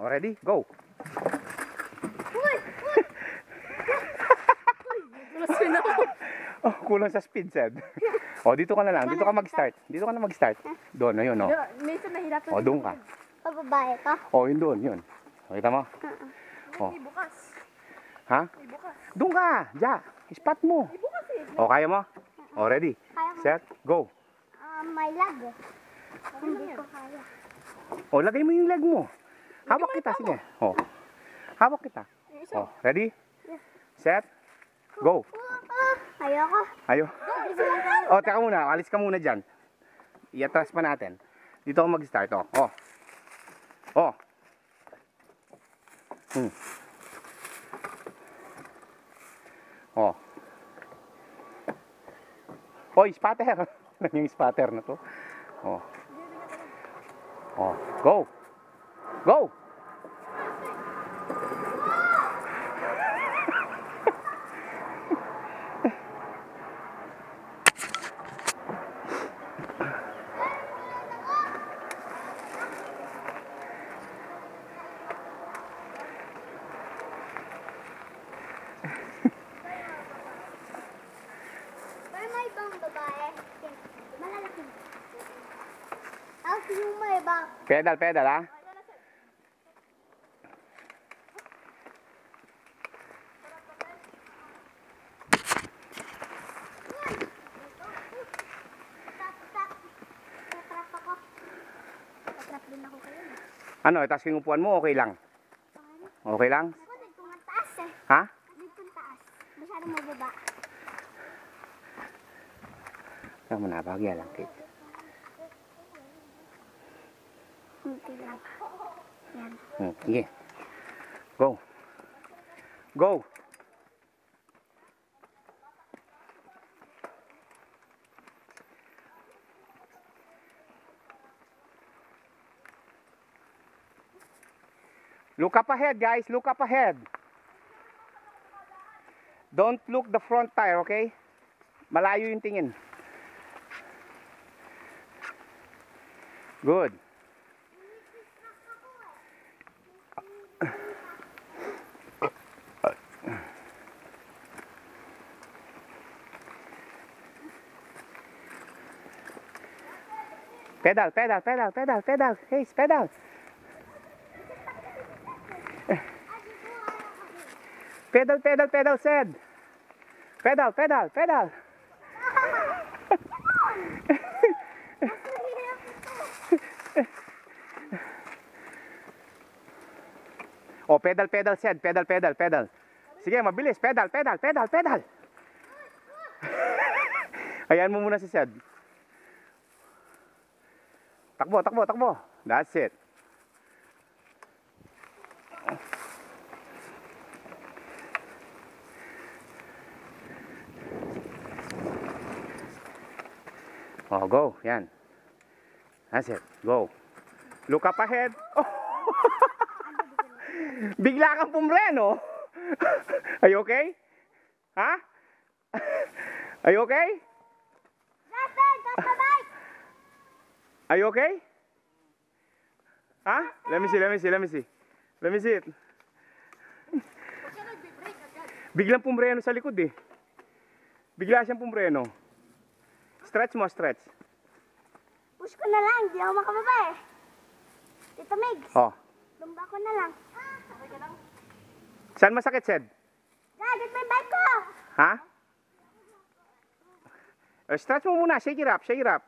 O, ready? Go! Uy! Oh, kulang sa speed, Sed. O, dito ka na lang. Dito ka mag-start. Dito ka na mag-start. Doon, ayun, o. Minsan nahirapan. O, doon ka. Pababae ka? O, yun doon, yun. O, kita mo? O. May bukas. Ha? May bukas. Doon ka! Diya! Spot mo! May bukas eh. O, kaya mo? O, ready? Kaya ko. Set, go! May lag eh. Hindi ko kaya. O, lagay mo yung leg mo. Hawak kita, sige. O. Hawak kita. O, ready? Set, go! Ayoko. Ayo. O, teka muna. Alis ka muna dyan. I-atras pa natin. Dito ako mag-start. O. O. O. O. Hoy, spatter. Yung spatter na to. O. O. Go. Go. Pero may ibang babae. Malalaki. Tapos yung may ibang. Pedal, pedal, ha? Tatrap ako. Tatrap din ako kayo. Ano, taas yung upuan mo, okay lang? Okay lang? Ako dito nga taas eh. Ha? Dito taas. Masyadong mababa. Saan mo na, bagya lang, Kate. Hindi lang. Yan. Sige. Go. Go. Look up ahead, guys. Look up ahead. Don't look the front tire, okay? Malayo yung tingin. Good. Pedal, pedal, pedal, pedal, pedal. Hey, pedal. Pedal, pedal, pedal, Sed. Pedal, pedal, pedal. Oh, pedal, pedal, Sed. Pedal, pedal, pedal. Sige, mabilis. Pedal, pedal, pedal, pedal. Ayan mo muna si Sed. Takbo, takbo, takbo. That's it. Oh, go. Yan. That's it. Go. Look up ahead. Oh. Bigla kang pumreno. Are you okay? Ha? Are you okay? Are you okay? Ha? Let me see, let me see, let me see. Let me see it. Biglang pumreno sa likod eh. Bigla siyang pumreno. Stretch mo, stretch. Push ko na lang, di ako makababa eh. Tito Migs, Oh. lumba ko na lang. Okay ka lang? Saan masakit, Sed? Dagat may bike ko! Ha? Stretch mo muna, shake it up, shake it up.